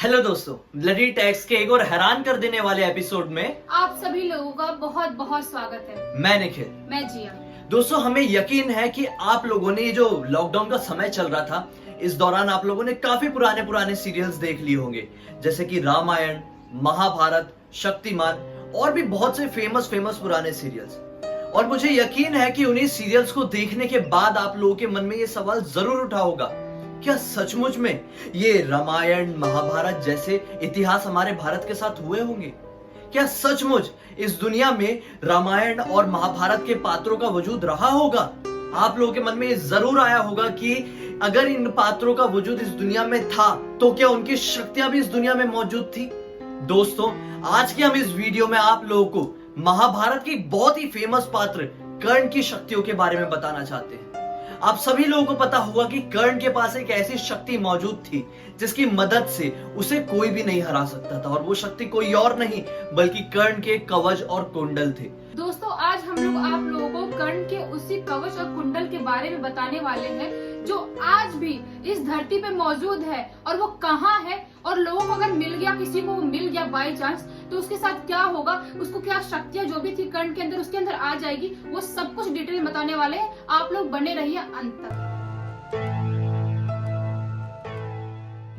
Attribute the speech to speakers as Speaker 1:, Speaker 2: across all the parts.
Speaker 1: Hello दोस्तों, bloody tax के एक और हैरान कर देने वाले एपिसोड में
Speaker 2: आप सभी लोगों का बहुत बहुत स्वागत है।
Speaker 1: मैं निखिल।
Speaker 2: मैं जिया।
Speaker 1: दोस्तों, हमें यकीन है कि आप लोगों ने ये जो लॉकडाउन का समय चल रहा था, इस दौरान आप लोगों ने काफी पुराने पुराने सीरियल्स देख लिए होंगे, जैसे कि रामायण, महाभारत, शक्तिमान और भी बहुत से फेमस पुराने सीरियल्स। और मुझे यकीन है कि उन्हीं सीरियल्स को देखने के बाद आप लोगों के मन में ये सवाल जरूर उठा होगा, क्या सचमुच में ये रामायण महाभारत जैसे इतिहास हमारे भारत के साथ हुए होंगे? क्या सचमुच इस दुनिया में रामायण और महाभारत के पात्रों का वजूद रहा होगा? आप लोगों के मन में ये जरूर आया होगा कि अगर इन पात्रों का वजूद इस दुनिया में था तो क्या उनकी शक्तियां भी इस दुनिया में मौजूद थी? दोस्तों, आज के हम इस वीडियो में आप लोगों को महाभारत की बहुत ही फेमस पात्र कर्ण की शक्तियों के बारे में बताना चाहते हैं। आप सभी लोगों को पता होगा कि कर्ण के पास एक ऐसी शक्ति मौजूद थी जिसकी मदद से उसे कोई भी नहीं हरा सकता था, और वो शक्ति कोई और नहीं बल्कि कर्ण के कवच और कुंडल थे।
Speaker 2: दोस्तों, आज हम लोग आप लोगों को कर्ण के उसी कवच और कुंडल के बारे में बताने वाले हैं जो आज भी इस धरती पे मौजूद है। और वो कहाँ है और लोगों को अगर मिल गया, किसी को मिल गया बाई चांस, तो उसके साथ क्या होगा, उसको क्या शक्तियां जो भी थी कर्ण के अंदर उसके अंदर आ जाएगी, वो सब कुछ डिटेल में बताने वाले हैं। आप लोग बने रहिए अंत तक।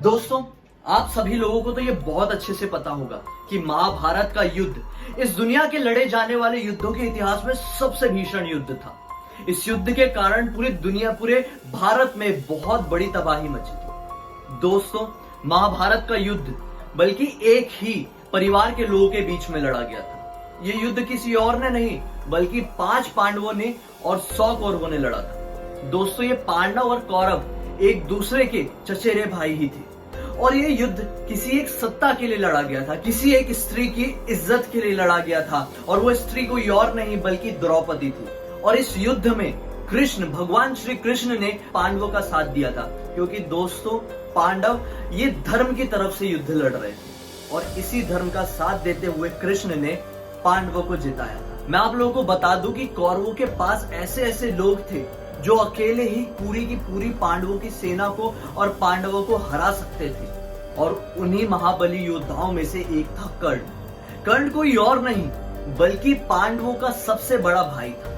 Speaker 1: दोस्तों, आप सभी लोगों को तो ये बहुत अच्छे से पता होगा कि महाभारत का युद्ध इस दुनिया के लड़े जाने वाले युद्धों के इतिहास में सबसे भीषण युद्ध था। इस युद्ध के कारण पूरी दुनिया, पूरे भारत में बहुत बड़ी तबाही मची थी। दोस्तों, महाभारत का युद्ध बल्कि एक ही परिवार के लोगों के बीच में लड़ा गया था। यह युद्ध किसी और ने नहीं बल्कि 5 पांडवों ने और 100 कौरवों ने लड़ा था। दोस्तों, ये पांडव और कौरव एक दूसरे के चचेरे भाई ही थे, और ये युद्ध किसी एक सत्ता के लिए लड़ा गया था, किसी एक स्त्री की इज्जत के लिए लड़ा गया था, और वो स्त्री कोई और नहीं बल्कि द्रौपदी थी। और इस युद्ध में कृष्ण, भगवान श्री कृष्ण ने पांडवों का साथ दिया था, क्योंकि दोस्तों पांडव ये धर्म की तरफ से युद्ध लड़ रहे थे, और इसी धर्म का साथ देते हुए कृष्ण ने पांडवों को जिताया था। मैं आप लोगों को बता दूं कि कौरवों के पास ऐसे ऐसे लोग थे जो अकेले ही पूरी की पूरी पांडवों की सेना को और पांडवों को हरा सकते थे, और उन्हीं महाबली योद्धाओं में से एक था कर्ण। कर्ण कोई और नहीं बल्कि पांडवों का सबसे बड़ा भाई था,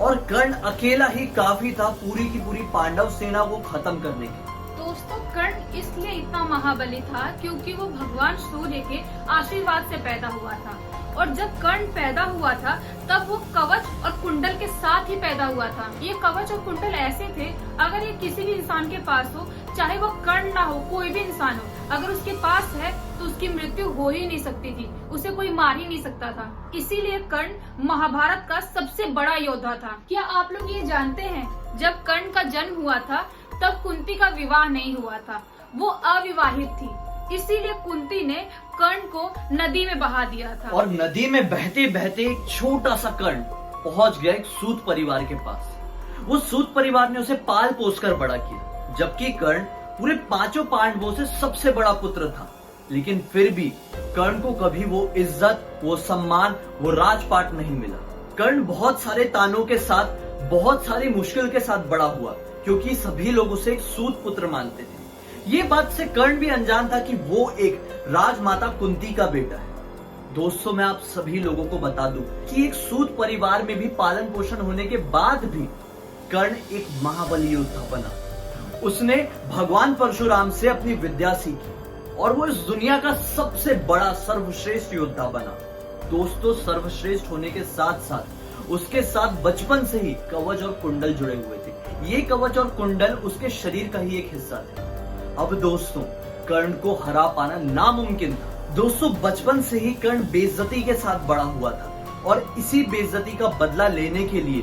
Speaker 1: और कर्ण अकेला ही काफी था पूरी की पूरी पांडव सेना को खत्म करने के।
Speaker 2: दोस्तों, कर्ण इसलिए इतना महाबली था क्योंकि वो भगवान सूर्य के आशीर्वाद से पैदा हुआ था। और जब कर्ण पैदा हुआ था तब वो कवच और कुंडल के साथ ही पैदा हुआ था। ये कवच और कुंडल ऐसे थे, अगर ये किसी भी इंसान के पास हो, चाहे वो कर्ण ना हो, कोई भी इंसान हो, अगर उसके पास है तो उसकी मृत्यु हो ही नहीं सकती थी, उसे कोई मार ही नहीं सकता था। इसीलिए कर्ण महाभारत का सबसे बड़ा योद्धा था। क्या आप लोग ये जानते हैं, जब कर्ण का जन्म हुआ था तब कुंती का विवाह नहीं हुआ था, वो अविवाहित थी। इसीलिए कुंती ने कर्ण को नदी में बहा दिया था।
Speaker 1: और नदी में बहते बहते एक छोटा सा कर्ण पहुंच गया एक सूत परिवार के पास। वो सूत परिवार ने उसे पाल पोस कर बड़ा किया, जबकि कर्ण पूरे 5 पांडवों से सबसे बड़ा पुत्र था। लेकिन फिर भी कर्ण को कभी वो इज्जत, वो सम्मान, वो राजपाट नहीं मिला। कर्ण बहुत सारे तानों के साथ, बहुत सारी मुश्किल के साथ बड़ा हुआ, क्योंकि सभी लोग उसे एक सूत पुत्र मानते थे। ये बात से कर्ण भी अनजान था कि वो एक राजमाता कुंती का बेटा है। दोस्तों, मैं आप सभी लोगों को बता दूं कि एक सूत परिवार में भी पालन पोषण होने के बाद भी कर्ण एक महाबली योद्धा बना। उसने भगवान परशुराम से अपनी विद्या सीखी, और वो इस दुनिया का सबसे बड़ा सर्वश्रेष्ठ योद्धा बना। दोस्तों, सर्वश्रेष्ठ होने के साथ साथ उसके साथ बचपन से ही कवच और कुंडल जुड़े हुए थे। ये कवच और कुंडल उसके शरीर का ही एक हिस्सा थे। अब दोस्तों, कर्ण को हरा पाना नामुमकिन था। दोस्तों, बचपन से ही कर्ण बेइज्जती के साथ बड़ा हुआ था, और इसी बेइज्जती का बदला लेने के लिए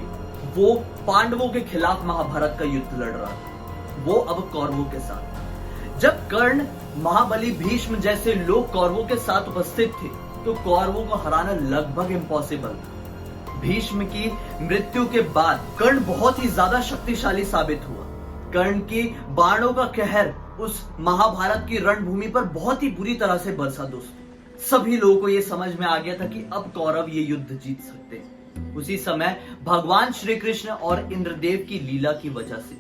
Speaker 1: वो पांडवों के खिलाफ महाभारत का युद्ध लड़ रहा था, वो अब कौरवों के साथ। जब कर्ण, महाबली भीष्म जैसे लोग कौरवों के साथ उपस्थित थे तो कौरवों को हराना लगभग इम्पॉसिबल था। भीष्म की मृत्यु के बाद कर्ण बहुत ही ज्यादा शक्तिशाली साबित हुआ। कर्ण की बाणों का कहर उस महाभारत की रणभूमि पर बहुत ही बुरी तरह से बरसा। दोस्तों, सभी लोगों को यह समझ में आ गया था कि अब कौरव ये युद्ध जीत सकते हैं। उसी समय भगवान श्री कृष्ण और इंद्रदेव की लीला की वजह से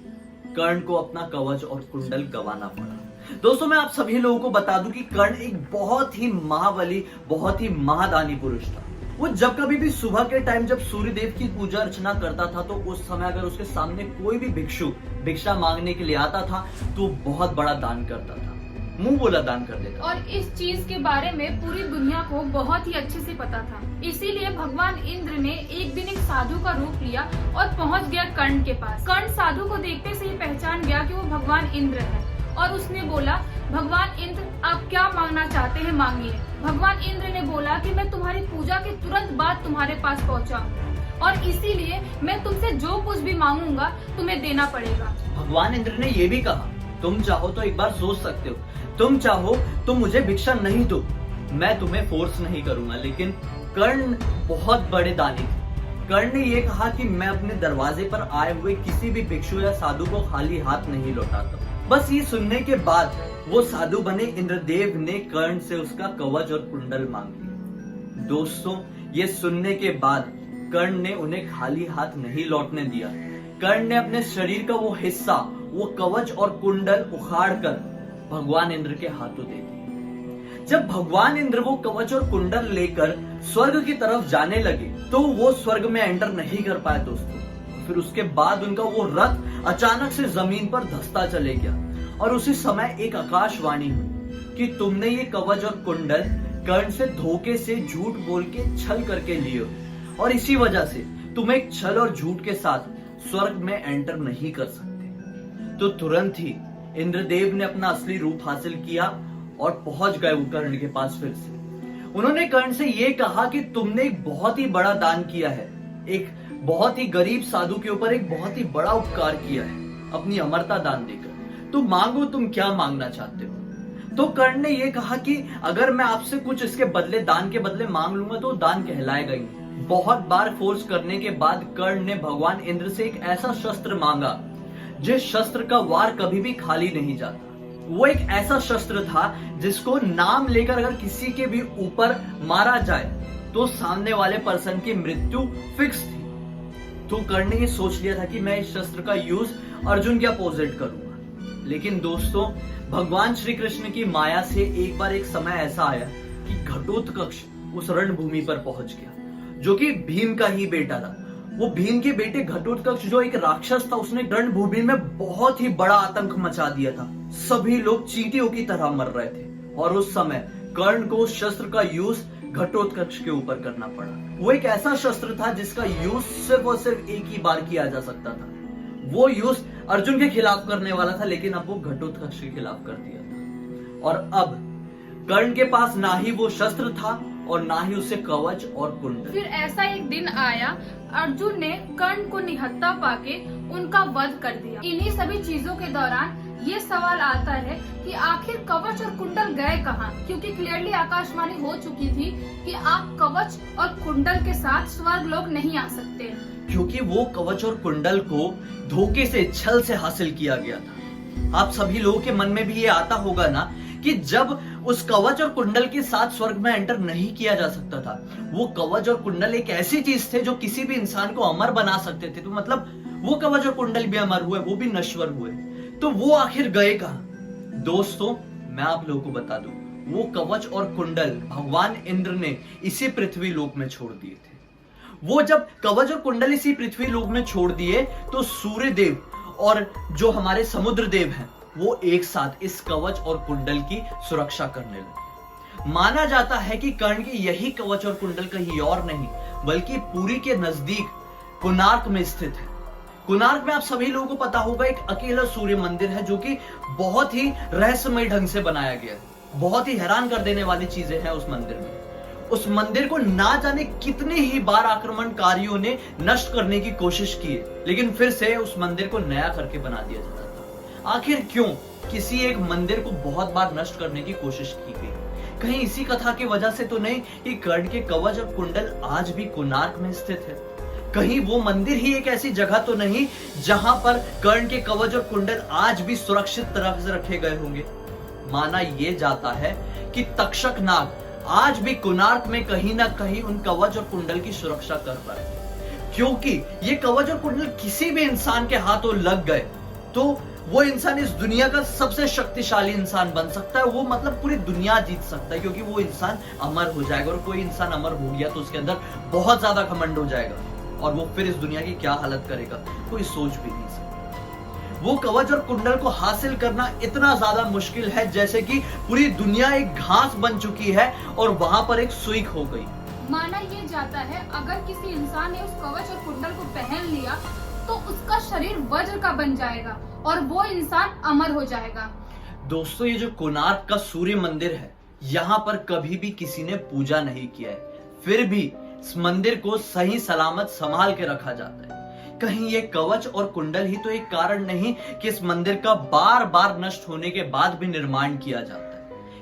Speaker 1: कर्ण को अपना कवच और कुंडल गंवाना पड़ा। दोस्तों मैं आप सभी लोगों को बता दूं कि कर्ण एक बहुत ही महाबली, बहुत ही महादानी पुरुष था। वो जब कभी भी सुबह के टाइम जब सूर्य देव की पूजा अर्चना करता था तो उस समय अगर उसके सामने कोई भी भिक्षु भिक्षा मांगने के लिए आता था तो बहुत बड़ा दान करता था, मुंह बोला दान कर देता।
Speaker 2: और इस चीज के बारे में पूरी दुनिया को बहुत ही अच्छे से पता था। इसीलिए भगवान इंद्र ने एक दिन एक साधु का रूप लिया और पहुंच गया कर्ण के पास। कर्ण साधु को देखते से ही पहचान गया कि वो भगवान इंद्र है और उसने बोला, भगवान इंद्र आप क्या मांगना चाहते हैं मांगिए। भगवान इंद्र ने बोला कि मैं तुम्हारी पूजा के तुरंत बाद तुम्हारे पास पहुंचा हूँ और इसीलिए मैं तुमसे जो कुछ भी मांगूंगा तुम्हें देना पड़ेगा।
Speaker 1: भगवान इंद्र ने ये भी कहा, तुम चाहो तो एक बार सोच सकते हो, तुम चाहो तो मुझे भिक्षा नहीं दो, मैं तुम्हें फोर्स नहीं करूंगा। लेकिन कर्ण बहुत बड़े दानी थे। कर्ण ने ये कहा कि मैं अपने दरवाजे पर आए हुए किसी भी भिक्षु या साधु को खाली हाथ नहीं लौटाता। बस ये सुनने के बाद वो साधु बने इंद्रदेव ने कर्ण से उसका कवच और कुंडल मांग लिया। दोस्तों ये सुनने के बाद कर्ण ने उन्हें खाली हाथ नहीं लौटने दिया। कर्ण ने अपने शरीर का वो हिस्सा, वो कवच और कुंडल उखाड़ कर भगवान इंद्र के हाथों दे दिया। जब भगवान इंद्र वो कवच और कुंडल लेकर स्वर्ग की तरफ जाने लगे तो वो स्वर्ग में एंटर नहीं कर पाए दोस्तों। फिर उसके बाद उनका वो रथ अचानक से जमीन पर धंसता चले गया और उसी समय एक आकाशवाणी हुई कि तुमने ये कवच और कुंडल कर्ण से धोखे से झूठ बोल के छल करके लिए और इसी वजह से तुम एक छल और झूठ के साथ स्वर्ग में एंटर नहीं कर सकते। तो तुरंत ही इंद्रदेव ने अपना असली रूप हासिल किया और पहुंच गए वो कर्ण के पास फिर से। उन्होंने कर्ण से ये कहा कि तुमने एक बहुत ही बड़ा दान किया है, एक बहुत ही गरीब साधु के ऊपर एक बहुत ही बड़ा उपकार किया है अपनी अमरता दान देकर। तो मांगो तुम क्या मांगना चाहते हो। तो कर्ण ने ये कहा कि अगर मैं आपसे कुछ इसके बदले, दान के बदले मांग लूंगा तो दान कहलाएगा ही नहीं। बहुत बार फोर्स करने के बाद कर्ण ने भगवान इंद्र से एक ऐसा शस्त्र मांगा जिस शस्त्र का वार कभी भी खाली नहीं जाता। वो एक ऐसा शस्त्र था जिसको नाम लेकर अगर किसी के भी ऊपर मारा जाए तो सामने वाले पर्सन की मृत्यु फिक्स थी। तो कर्ण ने ये सोच लिया था कि मैं इस शस्त्र का यूज अर्जुन के अपोजिट करूंगा। लेकिन दोस्तों भगवान श्री कृष्ण की माया से एक बार एक समय ऐसा आया कि घटोत्कच उस रणभूमि पर पहुंच गया जो कि भीम का ही बेटा था। वो भीम के बेटे घटोत्कच जो एक राक्षस था, उसने रणभूमि में बहुत ही बड़ा आतंक मचा दिया था। सभी लोग चींटियों की तरह मर रहे थे और उस समय कर्ण को उस शस्त्र का यूज घटोत्कच के ऊपर करना पड़ा। वो एक ऐसा शस्त्र था जिसका यूज सिर्फ और सिर्फ एक ही बार किया जा सकता था। वो यूज अर्जुन के खिलाफ करने वाला था लेकिन अब वो घटोत्कच के खिलाफ कर दिया था। और अब कर्ण के पास ना ही वो शस्त्र था और ना ही उसे कवच और कुंडल।
Speaker 2: फिर ऐसा एक दिन आया, अर्जुन ने कर्ण को निहत्था पाके उनका वध कर दिया। इन्हीं सभी चीजों के दौरान ये सवाल आता है कि आखिर कवच और कुंडल गए कहाँ? क्योंकि क्लियरली आकाशवाणी हो चुकी थी कि आप कवच और कुंडल के साथ स्वर्ग लोक नहीं आ सकते,
Speaker 1: क्योंकि वो कवच और कुंडल को धोखे से, छल से हासिल किया गया था। आप सभी लोगों के मन में भी ये आता होगा ना कि जब उस कवच और कुंडल के साथ स्वर्ग में एंटर नहीं किया जा सकता था, वो कवच और कुंडल एक ऐसी चीज थे जो किसी भी इंसान को अमर बना सकते थे। तो मतलब वो कवच और कुंडल भी अमर हुए, वो भी नश्वर हुए, तो वो आखिर गए कहां? दोस्तों मैं आप लोगों को बता दूं, वो कवच और कुंडल भगवान इंद्र ने इसी पृथ्वी लोक में छोड़ दिए थे। वो जब कवच और कुंडल इसी पृथ्वी लोक में छोड़ दिए तो सूर्य देव और जो हमारे समुद्र देव हैं वो एक साथ इस कवच और कुंडल की सुरक्षा करने लगे। माना जाता है कि कर्ण के यही कवच और कुंडल कहीं और नहीं बल्कि पुरी के नजदीक कोणार्क में स्थित है। कोणार्क में आप सभी लोगों को पता होगा एक अकेला सूर्य मंदिर है जो कि बहुत ही रहस्यमय ढंग से बनाया गया है। बहुत ही हैरान कर देने वाली चीजें हैं उस मंदिर में। उस मंदिर को ना जाने कितने ही बार आक्रमणकारियों ने नष्ट करने की कोशिश की है, लेकिन फिर से उस मंदिर को नया करके बना दिया जाता था। आखिर क्यों किसी एक मंदिर को बहुत बार नष्ट करने की कोशिश की गई? कहीं इसी कथा की वजह से तो नहीं कि कर्ण के कवच और कुंडल आज भी कोणार्क में स्थित है? कहीं वो मंदिर ही एक ऐसी जगह तो नहीं जहां पर कर्ण के कवच और कुंडल आज भी सुरक्षित तरह से रखे गए होंगे? माना यह जाता है कि तक्षक नाग आज भी कोणार्क में कहीं ना कहीं उन कवच और कुंडल की सुरक्षा कर रहा है, क्योंकि ये कवच और कुंडल किसी भी इंसान के हाथों लग गए तो वो इंसान इस दुनिया का सबसे शक्तिशाली इंसान बन सकता है। वो मतलब पूरी दुनिया जीत सकता है, क्योंकि वो इंसान अमर हो जाएगा। और कोई इंसान अमर हो गया तो उसके अंदर बहुत ज्यादा घमंड हो जाएगा, और वो फिर इस दुनिया की क्या हालत करेगा कोई सोच भी नहीं सकता। वो कवच और कुंडल को हासिल करना इतना ज्यादा मुश्किल है जैसे कि पूरी दुनिया एक घास बन चुकी है और वहां पर एक सुई खो गई।
Speaker 2: माना ये जाता है अगर किसी इंसान ने उस कवच और कुंडल को पहन लिया तो उसका शरीर वज्र का बन जाएगा और वो इंसान अमर हो जाएगा।
Speaker 1: दोस्तों, ये जो कोणार्क का सूर्य मंदिर है, यहाँ पर कभी भी किसी ने पूजा नहीं किया है, फिर भी इस मंदिर को सही सलामत संभाल के रखा जाता है। कहीं ये कवच और कुंडल ही तो एक कारण नहीं कि इस मंदिर का बार बार नष्ट होने के बाद भी निर्माण किया जाता है।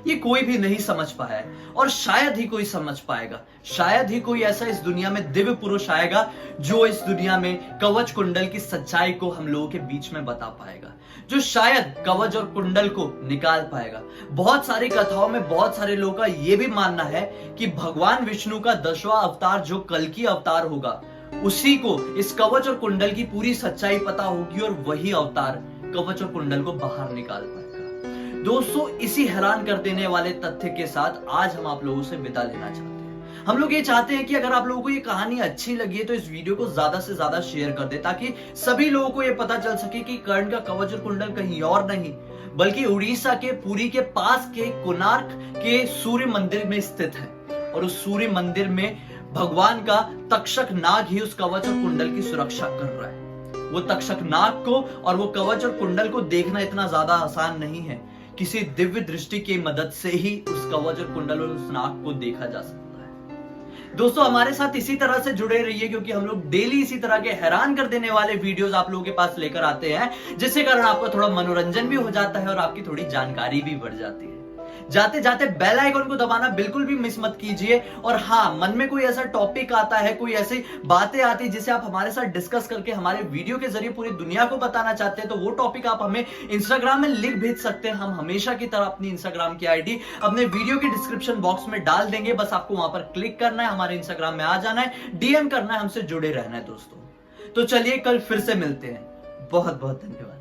Speaker 1: ये कोई भी नहीं समझ पाया है, और शायद ही कोई समझ पाएगा। शायद ही कोई ऐसा इस दुनिया में दिव्य पुरुष आएगा जो इस दुनिया में कवच कुंडल की सच्चाई को हम लोगों के बीच में बता पाएगा, जो शायद कवच और कुंडल को निकाल पाएगा। बहुत सारी कथाओं में बहुत सारे लोगों का यह भी मानना है कि भगवान विष्णु का 10वां अवतार जो कल्कि अवतार होगा, उसी को इस कवच और कुंडल की पूरी सच्चाई पता होगी और वही अवतार कवच और कुंडल को बाहर निकाल पाएगा। दोस्तों, इसी हैरान कर देने वाले तथ्य के साथ आज हम आप लोगों से विदा लेना चाहते हैं। हम लोग ये चाहते हैं कि अगर आप लोगों को ये कहानी अच्छी लगी है तो इस वीडियो को ज्यादा से ज्यादा शेयर कर दे, ताकि सभी लोगों को ये पता चल सके कि कर्ण का कवच और कुंडल कहीं और नहीं बल्कि उड़ीसा के पुरी के पास के कोणार्क के सूर्य मंदिर में स्थित है। और उस सूर्य मंदिर में भगवान का तक्षक नाग ही उस कवच और कुंडल की सुरक्षा कर रहा है। वो तक्षक नाग को और वो कवच और कुंडल को देखना इतना ज्यादा आसान नहीं है। किसी दिव्य दृष्टि की मदद से ही उस कवच और कुंडल और उस नाग को देखा जा सकता है। दोस्तों, हमारे साथ इसी तरह से जुड़े रहिए, क्योंकि हम लोग डेली इसी तरह के हैरान कर देने वाले वीडियोस आप लोगों के पास लेकर आते हैं, जिससे कारण आपका थोड़ा मनोरंजन भी हो जाता है और आपकी थोड़ी जानकारी भी बढ़ जाती है। जाते जाते बेल आइकन को दबाना बिल्कुल भी मिस मत कीजिए। और हाँ, मन में कोई ऐसा टॉपिक आता है, कोई ऐसी बातें आती है जिसे आप हमारे साथ डिस्कस करके हमारे वीडियो के जरिए पूरी दुनिया को बताना चाहते हैं, तो वो टॉपिक आप हमें इंस्टाग्राम में लिख भेज सकते हैं। हम हमेशा की तरह अपनी इंस्टाग्राम की आईडी अपने वीडियो के डिस्क्रिप्शन बॉक्स में डाल देंगे। बस आपको वहां पर क्लिक करना है, हमारे इंस्टाग्राम में आ जाना है, डीएम करना है, हमसे जुड़े रहना है। दोस्तों, तो चलिए कल फिर से मिलते हैं। बहुत बहुत धन्यवाद।